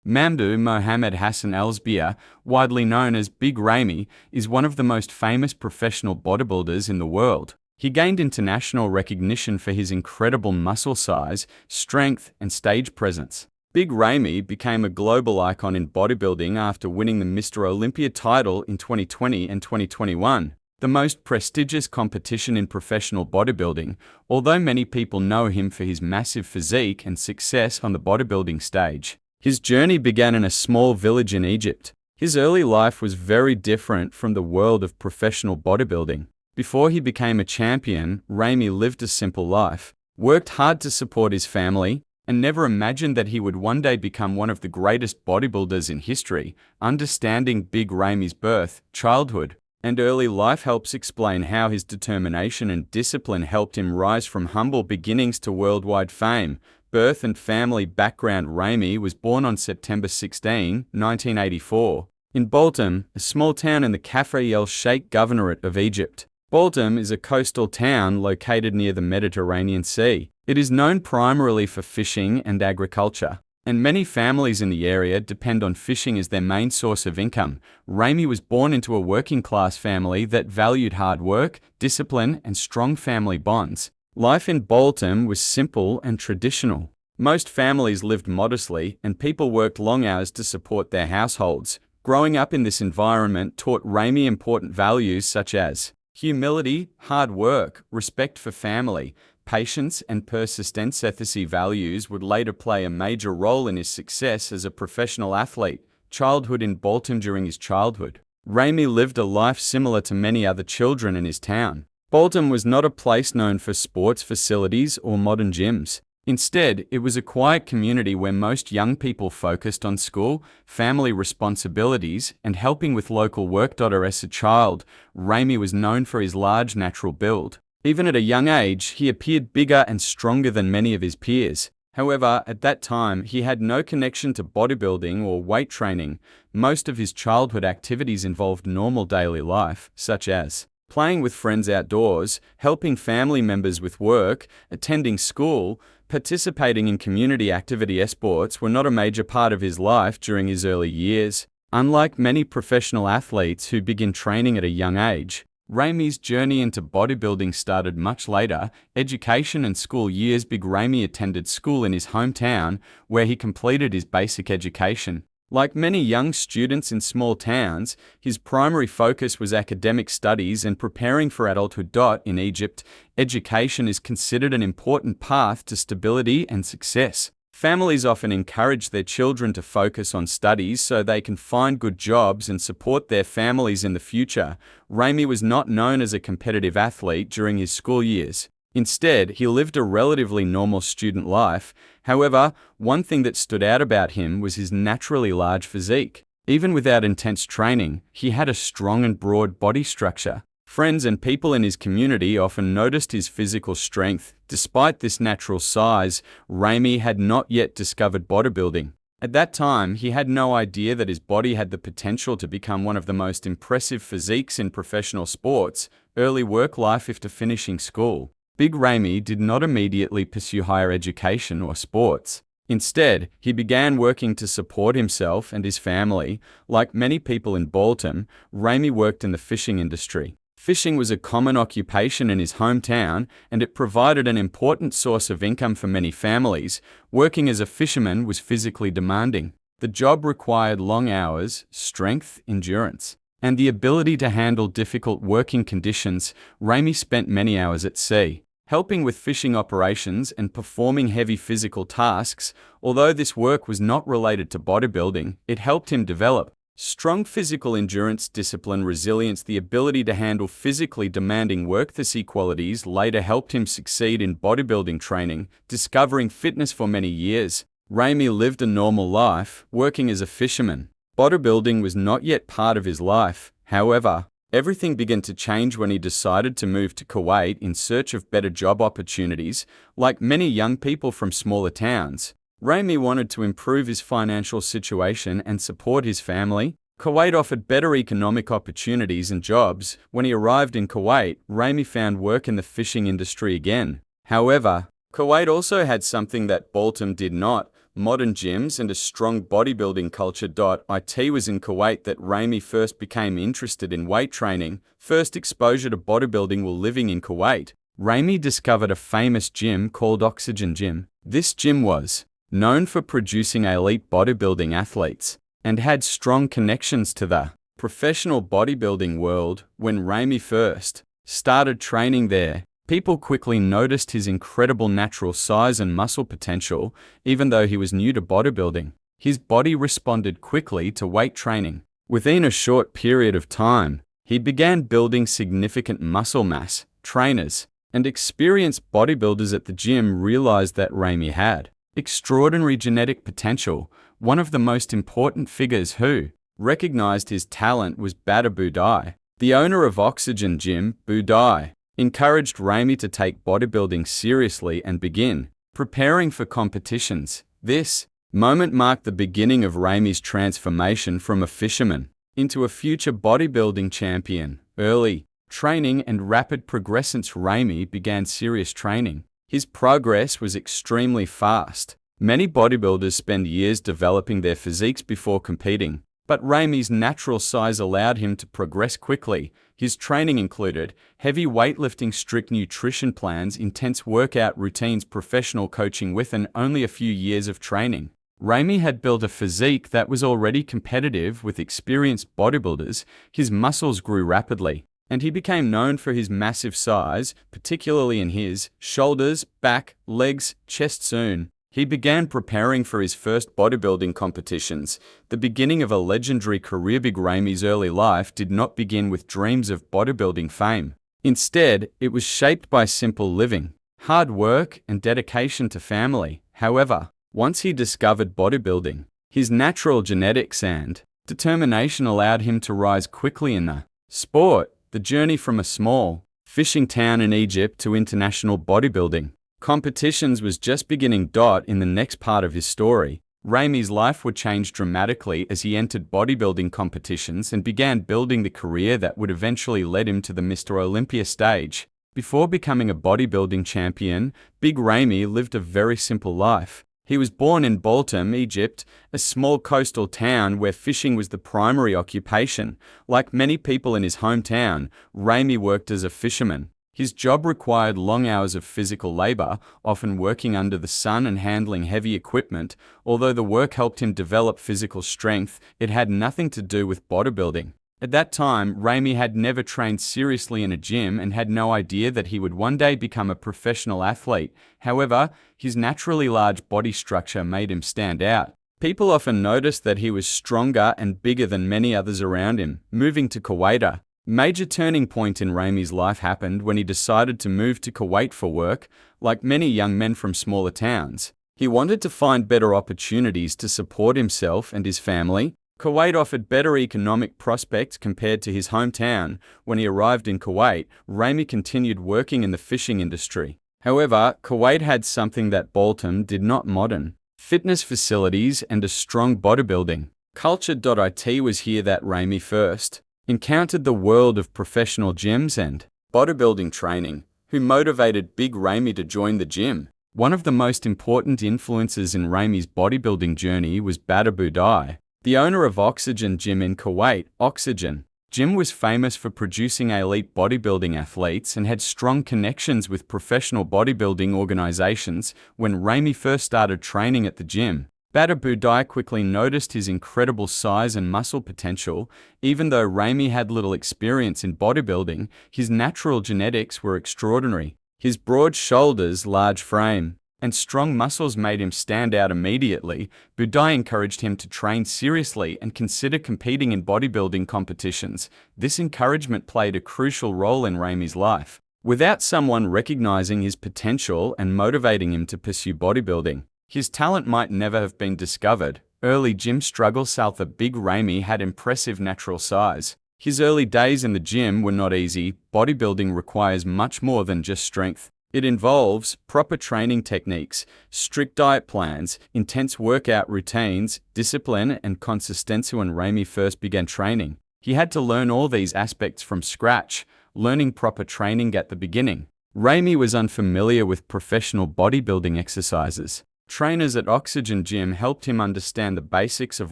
Mamdouh Mohammed Hassan Elssbiay, widely known as Big Ramy, is one of the most famous professional bodybuilders in the world. He gained international recognition for his incredible muscle size, strength, and stage presence. Big Ramy became a global icon in bodybuilding after winning the Mr. Olympia title in 2020 and 2021, the most prestigious competition in professional bodybuilding, although many people know him for his massive physique and success on the bodybuilding stage. His journey began in a small village in Egypt. His early life was very different from the world of professional bodybuilding. Before he became a champion, Ramy lived a simple life, worked hard to support his family, and never imagined that he would one day become one of the greatest bodybuilders in history. Understanding Big Ramy's birth, childhood, and early life helps explain how his determination and discipline helped him rise from humble beginnings to worldwide fame. Birth and family background. Ramy was born on September 16, 1984, in Boultam, a small town in the Kafr el-Sheikh Governorate of Egypt. Boultam is a coastal town located near the Mediterranean Sea. It is known primarily for fishing and agriculture, and many families in the area depend on fishing as their main source of income. Ramy was born into a working-class family that valued hard work, discipline, and strong family bonds. Life in Boultam was simple and traditional. Most families lived modestly, and people worked long hours to support their households. Growing up in this environment taught Ramy important values such as humility, hard work, respect for family, patience, and persistence. These values would later play a major role in his success as a professional athlete. Childhood in Boultam. During his childhood, Ramy lived a life similar to many other children in his town. Boultam was not a place known for sports facilities or modern gyms. Instead, it was a quiet community where most young people focused on school, family responsibilities, and helping with local work. As a child, Ramy was known for his large natural build. Even at a young age, he appeared bigger and stronger than many of his peers. However, at that time, he had no connection to bodybuilding or weight training. Most of his childhood activities involved normal daily life, such as playing with friends outdoors, helping family members with work, attending school, participating in community activity. Sports were not a major part of his life during his early years. Unlike many professional athletes who begin training at a young age, Ramy's journey into bodybuilding started much later. Education and school years. Big Ramy attended school in his hometown, where he completed his basic education. Like many young students in small towns, his primary focus was academic studies and preparing for adulthood. In Egypt, education is considered an important path to stability and success. Families often encourage their children to focus on studies so they can find good jobs and support their families in the future. Ramy was not known as a competitive athlete during his school years. Instead, he lived a relatively normal student life. However, one thing that stood out about him was his naturally large physique. Even without intense training, he had a strong and broad body structure. Friends and people in his community often noticed his physical strength. Despite this natural size, Ramy had not yet discovered bodybuilding. At that time, he had no idea that his body had the potential to become one of the most impressive physiques in professional sports. Early work life. After finishing school, Big Ramy did not immediately pursue higher education or sports. Instead, he began working to support himself and his family. Like many people in Boultam, Ramy worked in the fishing industry. Fishing was a common occupation in his hometown, and it provided an important source of income for many families. Working as a fisherman was physically demanding. The job required long hours, strength, endurance, and the ability to handle difficult working conditions. Ramy spent many hours at sea, helping with fishing operations and performing heavy physical tasks. Although this work was not related to bodybuilding, it helped him develop strong physical endurance, discipline, resilience. The ability to handle physically demanding work. These qualities later helped him succeed in bodybuilding training. Discovering fitness. For many years, Ramy lived a normal life, working as a fisherman. Bodybuilding was not yet part of his life. However, everything began to change when he decided to move to Kuwait in search of better job opportunities. Like many young people from smaller towns, Ramy wanted to improve his financial situation and support his family. Kuwait offered better economic opportunities and jobs. When he arrived in Kuwait, Ramy found work in the fishing industry again. However, Kuwait also had something that Boultam did not: modern gyms, and a strong bodybuilding culture. It was in Kuwait that Ramy first became interested in weight training. First exposure to bodybuilding while living in Kuwait, Ramy discovered a famous gym called Oxygen Gym. This gym was known for producing elite bodybuilding athletes and had strong connections to the professional bodybuilding world. When Ramy first started training there, people quickly noticed his incredible natural size and muscle potential. Even though he was new to bodybuilding, his body responded quickly to weight training. Within a short period of time, he began building significant muscle mass. Trainers and experienced bodybuilders at the gym realized that Ramy had extraordinary genetic potential. One of the most important figures who recognized his talent was Bodybuilder, the owner of Oxygen Gym. Bodybuilder encouraged Ramy to take bodybuilding seriously and begin preparing for competitions. This moment marked the beginning of Ramy's transformation from a fisherman into a future bodybuilding champion. Early training and rapid progression. Ramy began serious training. His progress was extremely fast. Many bodybuilders spend years developing their physiques before competing, but Ramy's natural size allowed him to progress quickly. His training included heavy weightlifting, strict nutrition plans, intense workout routines, professional coaching. Within only a few years of training, Ramy had built a physique that was already competitive with experienced bodybuilders. His muscles grew rapidly, and he became known for his massive size, particularly in his shoulders, back, legs, chest. Soon, he began preparing for his first bodybuilding competitions, the beginning of a legendary career. Big Ramy's early life did not begin with dreams of bodybuilding fame. Instead, it was shaped by simple living, hard work, and dedication to family. However, once he discovered bodybuilding, his natural genetics and determination allowed him to rise quickly in the sport. The journey from a small fishing town in Egypt to international bodybuilding competitions was just beginning. In the next part of his story, Ramy's life would change dramatically as he entered bodybuilding competitions and began building the career that would eventually lead him to the Mr. Olympia stage. Before becoming a bodybuilding champion, Big Ramy lived a very simple life. He was born in Baltim, Egypt, a small coastal town where fishing was the primary occupation. Like many people in his hometown, Ramy worked as a fisherman. His job required long hours of physical labor, often working under the sun and handling heavy equipment. Although the work helped him develop physical strength, it had nothing to do with bodybuilding. At that time, Ramy had never trained seriously in a gym and had no idea that he would one day become a professional athlete. However, his naturally large body structure made him stand out. People often noticed that he was stronger and bigger than many others around him. Moving to Kuwait. A major turning point in Ramy's life happened when he decided to move to Kuwait for work. Like many young men from smaller towns, he wanted to find better opportunities to support himself and his family. Kuwait offered better economic prospects compared to his hometown. When he arrived in Kuwait, Ramy continued working in the fishing industry. However, Kuwait had something that Baltim did not: modern fitness facilities and a strong bodybuilding culture. It was here that Ramy first encountered the world of professional gyms and bodybuilding training, who motivated Big Ramy to join the gym. One of the most important influences in Ramy's bodybuilding journey was Bodybuilder, the owner of Oxygen Gym in Kuwait. Oxygen Gym was famous for producing elite bodybuilding athletes and had strong connections with professional bodybuilding organizations. When Ramy first started training at the gym, Bodybuilder quickly noticed his incredible size and muscle potential. Even though Ramy had little experience in bodybuilding, his natural genetics were extraordinary. His broad shoulders, large frame, and strong muscles made him stand out immediately. Bodybuilder encouraged him to train seriously and consider competing in bodybuilding competitions. This encouragement played a crucial role in Ramy's life. Without someone recognizing his potential and motivating him to pursue bodybuilding, his talent might never have been discovered. Early gym struggles. Big Ramy had impressive natural size. His early days in the gym were not easy. Bodybuilding requires much more than just strength. It involves proper training techniques, strict diet plans, intense workout routines, discipline, and consistency. When Ramy first began training, he had to learn all these aspects from scratch. Learning proper training at the beginning, Ramy was unfamiliar with professional bodybuilding exercises. Trainers at Oxygen Gym helped him understand the basics of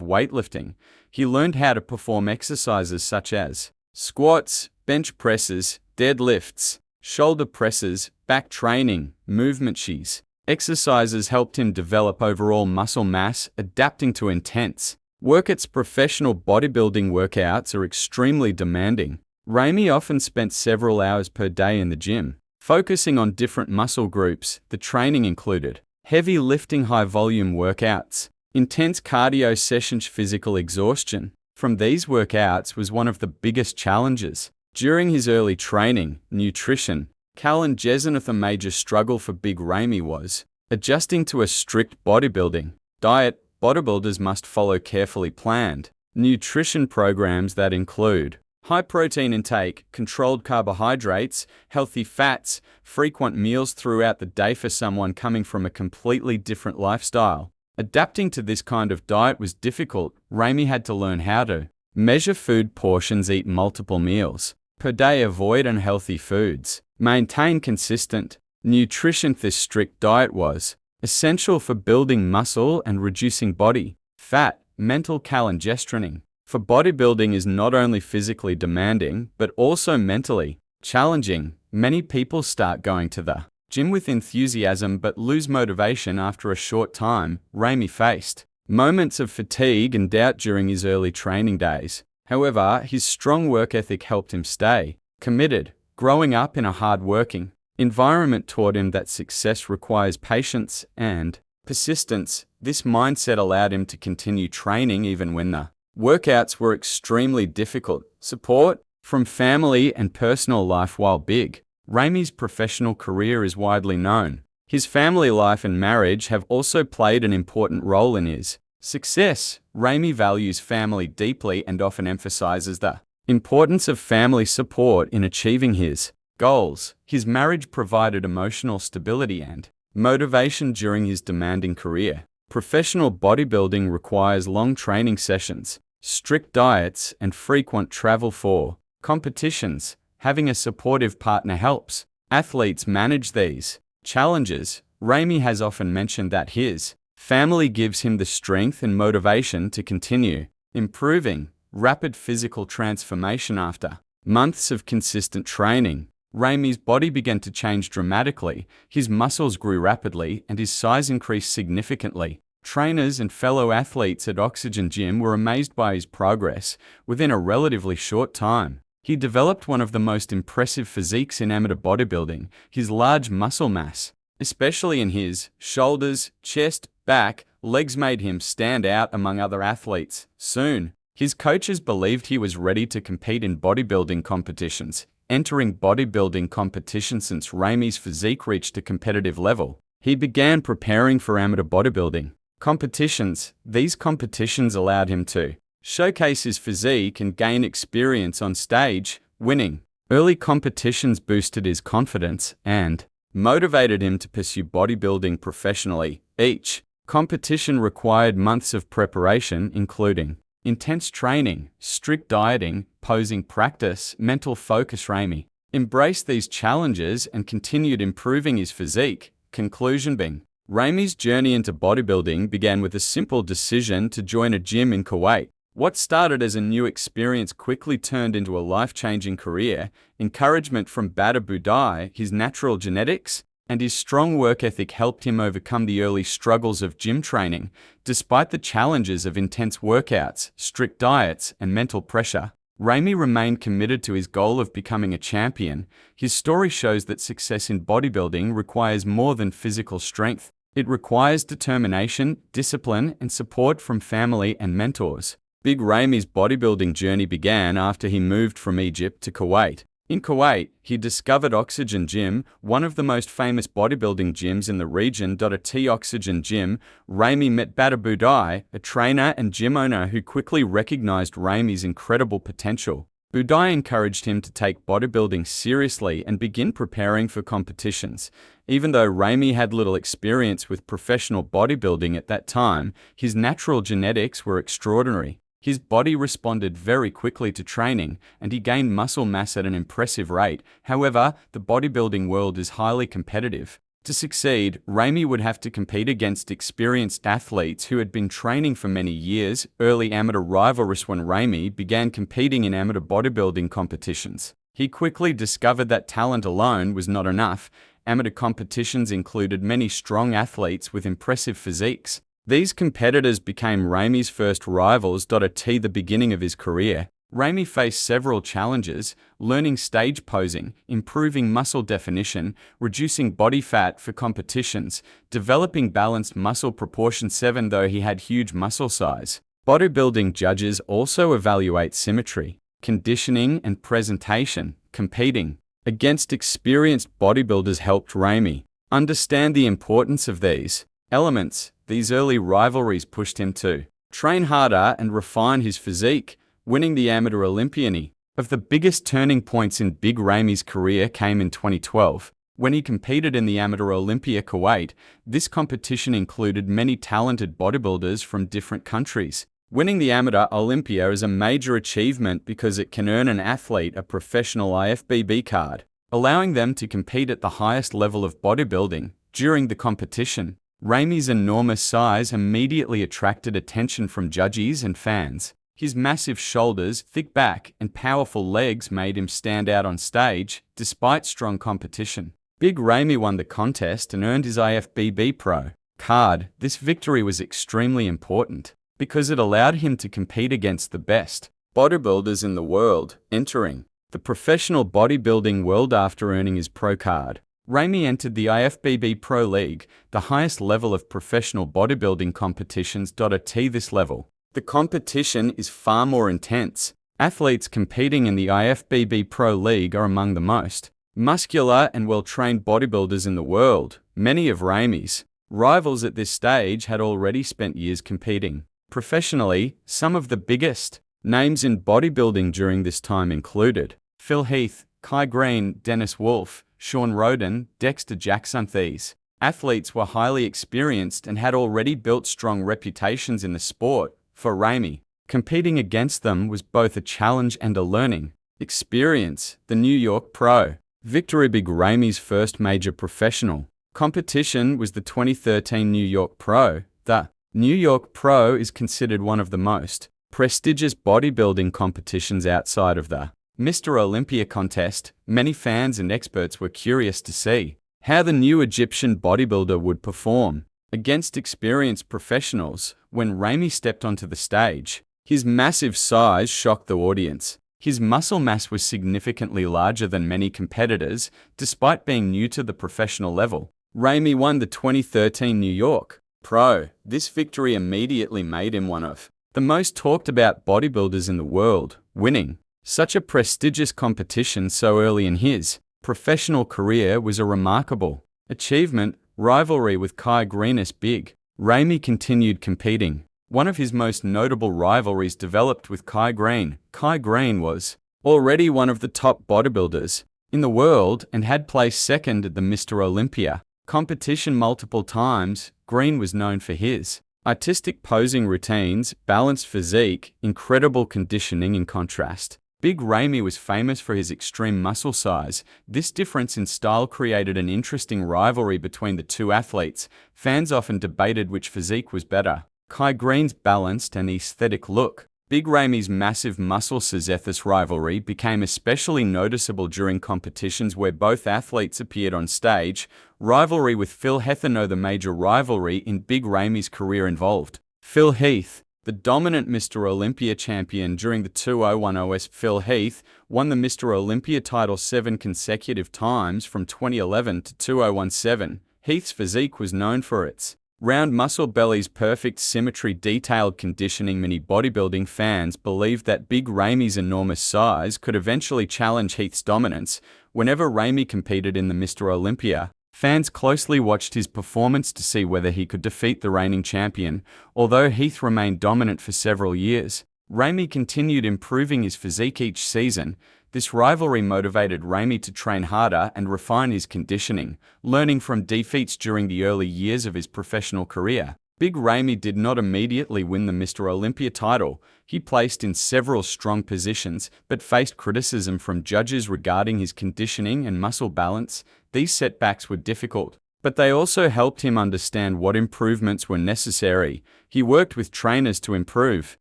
weightlifting. He learned how to perform exercises such as squats, bench presses, deadlifts, shoulder presses, back training, movement shees. Exercises helped him develop overall muscle mass, adapting to intense workouts. Professional bodybuilding workouts are extremely demanding. Ramy often spent several hours per day in the gym, focusing on different muscle groups. The training included heavy lifting, high-volume workouts, intense cardio sessions, physical exhaustion from these workouts was one of the biggest challenges. During his early training, nutrition, challenges. A major struggle for Big Ramy was adjusting to a strict bodybuilding diet. Bodybuilders must follow carefully planned nutrition programs that include high protein intake, controlled carbohydrates, healthy fats, frequent meals throughout the day. For someone coming from a completely different lifestyle, adapting to this kind of diet was difficult. Ramy had to learn how to measure food portions, eat multiple meals per day, avoid unhealthy foods, maintain consistent nutrition. This strict diet was essential for building muscle and reducing body fat. Mental challenge. Training for bodybuilding is not only physically demanding, but also mentally challenging. Many people start going to the gym with enthusiasm but lose motivation after a short time. Ramy faced moments of fatigue and doubt during his early training days. However, his strong work ethic helped him stay committed. Growing up in a hard-working environment taught him that success requires patience and persistence. This mindset allowed him to continue training even when the workouts were extremely difficult. Support from family and personal life. While Big Ramy's professional career is widely known, his family life and marriage have also played an important role in his success. Ramy values family deeply and often emphasizes the importance of family support in achieving his goals. His marriage provided emotional stability and motivation during his demanding career. Professional bodybuilding requires long training sessions, strict diets, and frequent travel for competitions. Having a supportive partner helps athletes manage these challenges. Ramy has often mentioned that his family gives him the strength and motivation to continue improving. Rapid physical transformation. After months of consistent training, Ramy's body began to change dramatically. His muscles grew rapidly and his size increased significantly. Trainers and fellow athletes at Oxygen Gym were amazed by his progress. Within a relatively short time, he developed one of the most impressive physiques in amateur bodybuilding. His large muscle mass, especially in his shoulders, chest, back, legs, made him stand out among other athletes. Soon, his coaches believed he was ready to compete in bodybuilding competitions. Entering bodybuilding competitions. Since Ramy's physique reached a competitive level, he began preparing for amateur bodybuilding competitions. These competitions allowed him to showcase his physique and gain experience on stage. Winning early competitions boosted his confidence and motivated him to pursue bodybuilding professionally. Each competition required months of preparation, including intense training, strict dieting, posing practice, mental focus. Ramy embraced these challenges and continued improving his physique. Conclusion. Bing Ramy's journey into bodybuilding began with a simple decision to join a gym in Kuwait. What started as a new experience quickly turned into a life-changing career. Encouragement from bodybuilding, his natural genetics, and his strong work ethic helped him overcome the early struggles of gym training. Despite the challenges of intense workouts, strict diets, and mental pressure, Ramy remained committed to his goal of becoming a champion. His story shows that success in bodybuilding requires more than physical strength. It requires determination, discipline, and support from family and mentors. Big Ramy's bodybuilding journey began after he moved from Egypt to Kuwait. In Kuwait, he discovered Oxygen Gym, one of the most famous bodybuilding gyms in the region. At Oxygen Gym, Ramy met bodybuilder, a trainer and gym owner who quickly recognized Ramy's incredible potential. Bodybuilder encouraged him to take bodybuilding seriously and begin preparing for competitions. Even though Ramy had little experience with professional bodybuilding at that time, his natural genetics were extraordinary. His body responded very quickly to training, and he gained muscle mass at an impressive rate. However, the bodybuilding world is highly competitive. To succeed, Ramy would have to compete against experienced athletes who had been training for many years. Early amateur rivalries when Ramy began competing in amateur bodybuilding competitions. He quickly discovered that talent alone was not enough. Amateur competitions included many strong athletes with impressive physiques. These competitors became Ramy's first rivals. At the beginning of his career, Ramy faced several challenges: learning stage posing, improving muscle definition, reducing body fat for competitions, developing balanced muscle proportion. Though he had huge muscle size, bodybuilding judges also evaluate symmetry, conditioning, and presentation. Competing against experienced bodybuilders helped Ramy understand the importance of these elements. These early rivalries pushed him to train harder and refine his physique, winning the amateur Olympia. Of the biggest turning points in Big Ramy's career came in 2012, when he competed in the amateur Olympia Kuwait. This competition included many talented bodybuilders from different countries. Winning the amateur Olympia is a major achievement because it can earn an athlete a professional IFBB card, allowing them to compete at the highest level of bodybuilding. During the competition, Ramy's enormous size immediately attracted attention from judges and fans. His massive shoulders, thick back, and powerful legs made him stand out on stage, despite strong competition. Big Ramy won the contest and earned his IFBB Pro card. This victory was extremely important because it allowed him to compete against the best bodybuilders in the world, entering the professional bodybuilding world. After earning his pro card, Ramy entered the IFBB Pro League, the highest level of professional bodybuilding competitions. At this level, the competition is far more intense. Athletes competing in the IFBB Pro League are among the most muscular and well-trained bodybuilders in the world. Many of Ramy's rivals at this stage had already spent years competing professionally. Some of the biggest names in bodybuilding during this time included Phil Heath, Kai Greene, Dennis Wolf, Sean Roden, Dexter Jackson. These athletes were highly experienced and had already built strong reputations in the sport. For Ramy, competing against them was both a challenge and a learning experience. The New York Pro victory. Big Ramy's first major professional competition was the 2013 New York Pro. The New York Pro is considered one of the most prestigious bodybuilding competitions outside of the Mr. Olympia contest. Many fans and experts were curious to see how the new Egyptian bodybuilder would perform against experienced professionals. When Ramy stepped onto the stage, his massive size shocked the audience. His muscle mass was significantly larger than many competitors. Despite being new to the professional level, Ramy won the 2013 New York Pro. This victory immediately made him one of the most talked about bodybuilders in the world. Winning such a prestigious competition so early in his professional career was a remarkable achievement. Rivalry with Kai Greene. Big Ramy continued competing. One of his most notable rivalries developed with Kai Greene. Kai Greene was already one of the top bodybuilders in the world and had placed second at the Mr. Olympia competition multiple times. Greene was known for his artistic posing routines, balanced physique, incredible conditioning. In contrast, Big Ramy was famous for his extreme muscle size. This difference in style created an interesting rivalry between the two athletes. Fans often debated which physique was better: Kai Greene's balanced and aesthetic look, Big Ramy's massive muscle size. This rivalry became especially noticeable during competitions where both athletes appeared on stage. Rivalry with Phil Heath. The major rivalry in Big Ramy's career involved Phil Heath, the dominant Mr. Olympia champion during the 2010s. Phil Heath won the Mr. Olympia title 7 consecutive times from 2011 to 2017. Heath's physique was known for its round muscle belly's perfect symmetry, detailed conditioning. Many bodybuilding fans believed that Big Ramy's enormous size could eventually challenge Heath's dominance. Whenever Ramy competed in the Mr. Olympia, fans closely watched his performance to see whether he could defeat the reigning champion. Although Heath remained dominant for several years, Ramy continued improving his physique each season. This rivalry motivated Ramy to train harder and refine his conditioning, learning from defeats during the early years of his professional career. Big Ramy did not immediately win the Mr. Olympia title. He placed in several strong positions, but faced criticism from judges regarding his conditioning and muscle balance. These setbacks were difficult, but they also helped him understand what improvements were necessary. He worked with trainers to improve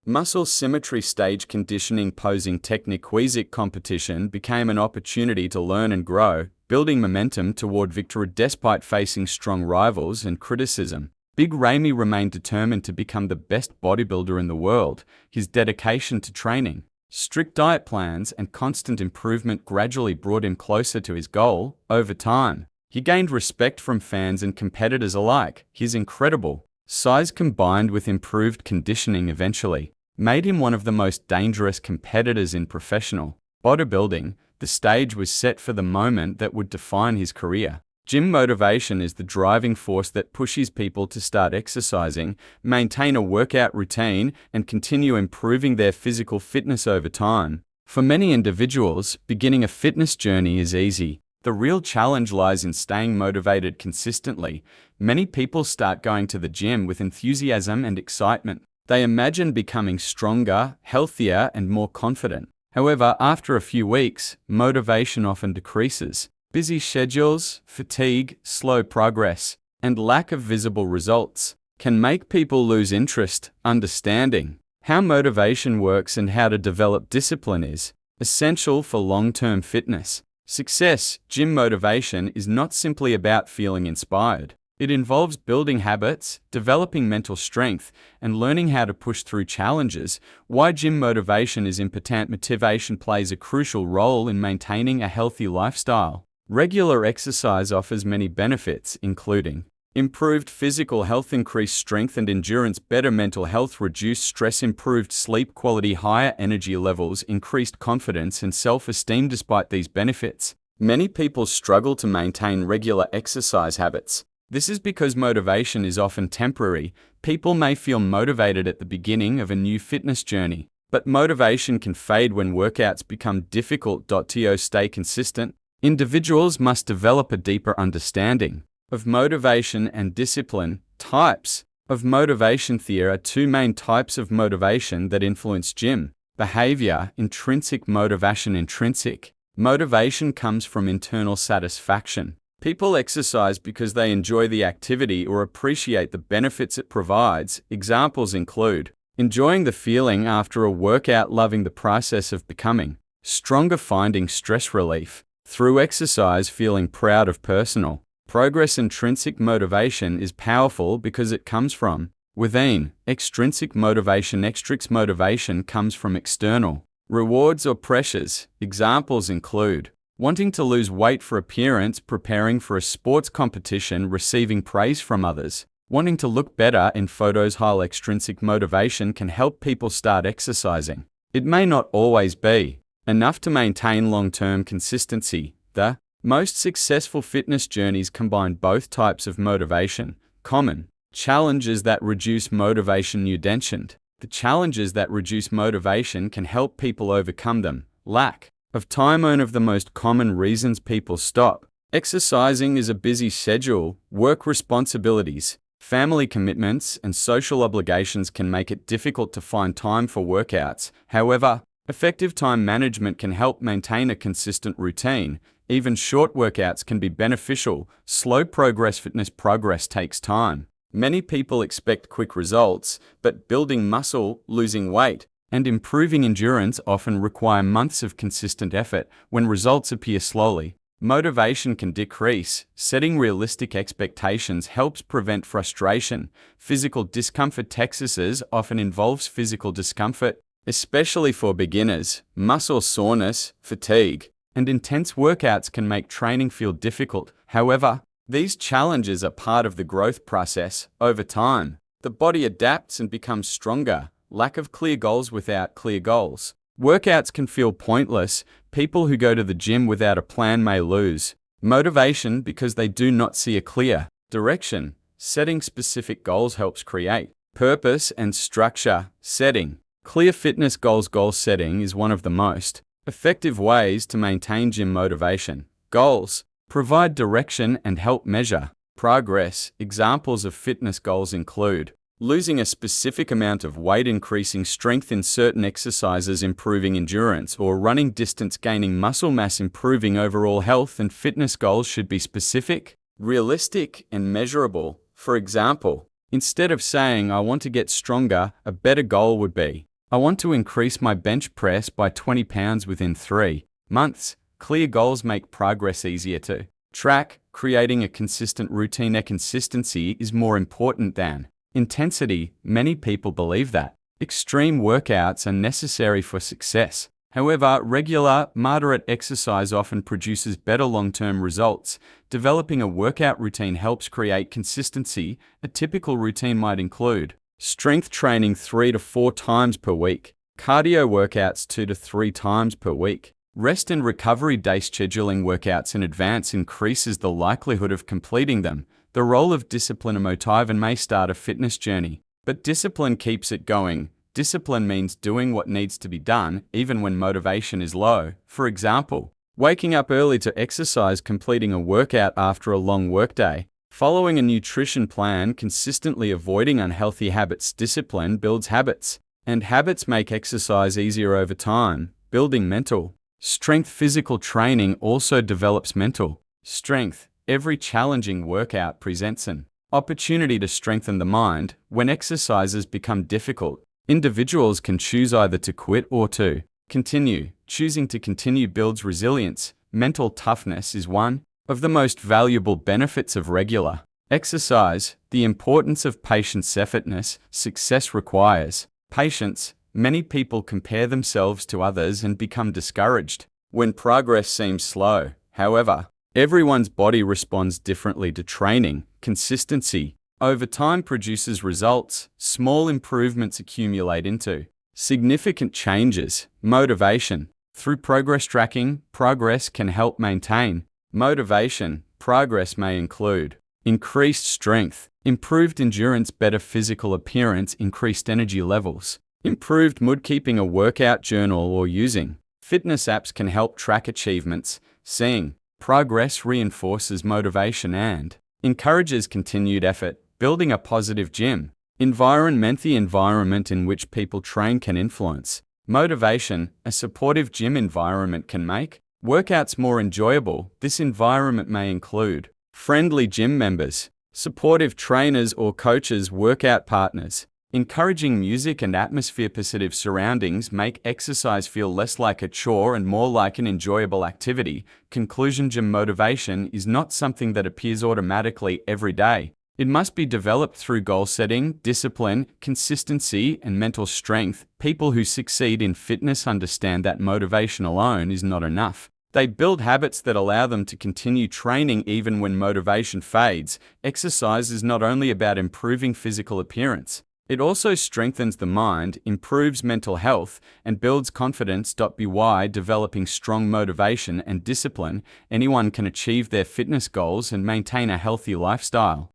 muscle symmetry. Stage conditioning, posing technique, quizik competition became an opportunity to learn and grow, building momentum toward victory despite facing strong rivals and criticism. Big Ramy remained determined to become the best bodybuilder in the world. His dedication to training, strict diet plans, and constant improvement gradually brought him closer to his goal. Over time, he gained respect from fans and competitors alike. His incredible size combined with improved conditioning eventually made him one of the most dangerous competitors in professional bodybuilding. The stage was set for the moment that would define his career. Gym motivation is the driving force that pushes people to start exercising, maintain a workout routine, and continue improving their physical fitness over time. For many individuals, beginning a fitness journey is easy. The real challenge lies in staying motivated consistently. Many people start going to the gym with enthusiasm and excitement. They imagine becoming stronger, healthier, and more confident. However, after a few weeks, motivation often decreases. Busy schedules, fatigue, slow progress, and lack of visible results can make people lose interest. Understanding how motivation works and how to develop discipline is essential for long-term fitness success. Gym motivation is not simply about feeling inspired. It involves building habits, developing mental strength, and learning how to push through challenges. Why gym motivation is important. Motivation plays a crucial role in maintaining a healthy lifestyle. Regular exercise offers many benefits, including improved physical health, increased strength and endurance, better mental health, reduced stress, improved sleep quality, higher energy levels, increased confidence and self-esteem. Despite these benefits, many people struggle to maintain regular exercise habits. This is because motivation is often temporary. People may feel motivated at the beginning of a new fitness journey, but motivation can fade when workouts become difficult. To stay consistent, individuals must develop a deeper understanding of motivation and discipline. Types of motivation. There are two main types of motivation that influence gym behavior: intrinsic motivation. Intrinsic motivation comes from internal satisfaction. People exercise because they enjoy the activity or appreciate the benefits it provides. Examples include enjoying the feeling after a workout, loving the process of becoming stronger, finding stress relief through exercise, feeling proud of personal progress. Intrinsic motivation is powerful because it comes from within. Extrinsic motivation. Extrinsic motivation comes from external rewards or pressures. Examples include wanting to lose weight for appearance, preparing for a sports competition, receiving praise from others, wanting to look better in photos. While extrinsic motivation can help people start exercising, it may not always be enough to maintain long-term consistency. The most successful fitness journeys combine both types of motivation. Common challenges that reduce motivation. You mentioned the challenges that reduce motivation can help people overcome them. Lack of time. One of the most common reasons people stop exercising is a busy schedule. Work responsibilities, family commitments, and social obligations can make it difficult to find time for workouts. However, effective time management can help maintain a consistent routine. Even short workouts can be beneficial. Slow progress. Fitness progress takes time. Many people expect quick results, but building muscle, losing weight, and improving endurance often require months of consistent effort. When results appear slowly, motivation can decrease. Setting realistic expectations helps prevent frustration. Physical discomfort. Exercise often involves physical discomfort, especially for beginners. Muscle soreness, fatigue, and intense workouts can make training feel difficult. However, these challenges are part of the growth process. Over time, the body adapts and becomes stronger. Lack of clear goals. Without clear goals, workouts can feel pointless. People who go to the gym without a plan may lose motivation because they do not see a clear direction. Setting specific goals helps create purpose and structure. Setting clear fitness goals. Goal setting is one of the most effective ways to maintain gym motivation. Goals provide direction and help measure progress. Examples of fitness goals include losing a specific amount of weight, increasing strength in certain exercises, improving endurance, or running distance, gaining muscle mass, improving overall health. And fitness goals should be specific, realistic and measurable. For example, instead of saying, "I want to get stronger," a better goal would be, "I want to increase my bench press by 20 pounds within 3 months." Clear goals make progress easier to track. Creating a consistent routine. Consistency is more important than intensity. Many people believe that extreme workouts are necessary for success. However, regular, moderate exercise often produces better long-term results. Developing a workout routine helps create consistency. A typical routine might include strength training 3 to 4 times per week, cardio workouts 2 to 3 times per week. Rest and recovery day. Scheduling workouts in advance increases the likelihood of completing them. The role of discipline. A motivation may start a fitness journey, but discipline keeps it going. Discipline means doing what needs to be done, even when motivation is low. For example, waking up early to exercise, completing a workout after a long workday, following a nutrition plan, consistently avoiding unhealthy habits. Discipline builds habits, and habits make exercise easier over time. Building mental strength. Physical training also develops mental strength. Every challenging workout presents an opportunity to strengthen the mind. When exercises become difficult, individuals can choose either to quit or to continue. Choosing to continue builds resilience. Mental toughness is one of the most valuable benefits of regular exercise. The importance of patience. Effortless success requires patience. Many people compare themselves to others and become discouraged when progress seems slow. However, everyone's body responds differently to training. Consistency over time produces results. Small improvements accumulate into significant changes. Motivation. Through progress tracking, progress can help maintain motivation. Progress may include increased strength, improved endurance, better physical appearance, increased energy levels, improved mood. Keeping a workout journal or using fitness apps can help track achievements. Seeing progress reinforces motivation and encourages continued effort. Building a positive gym environment. The environment in which people train can influence motivation. A supportive gym environment can make workouts more enjoyable. This environment may include friendly gym members, supportive trainers or coaches, workout partners, encouraging music and atmosphere. Positive surroundings make exercise feel less like a chore and more like an enjoyable activity. Conclusion. Gym motivation is not something that appears automatically every day. It must be developed through goal setting, discipline, consistency, and mental strength. People who succeed in fitness understand that motivation alone is not enough. They build habits that allow them to continue training even when motivation fades. Exercise is not only about improving physical appearance, it also strengthens the mind, improves mental health, and builds confidence. By developing strong motivation and discipline, anyone can achieve their fitness goals and maintain a healthy lifestyle.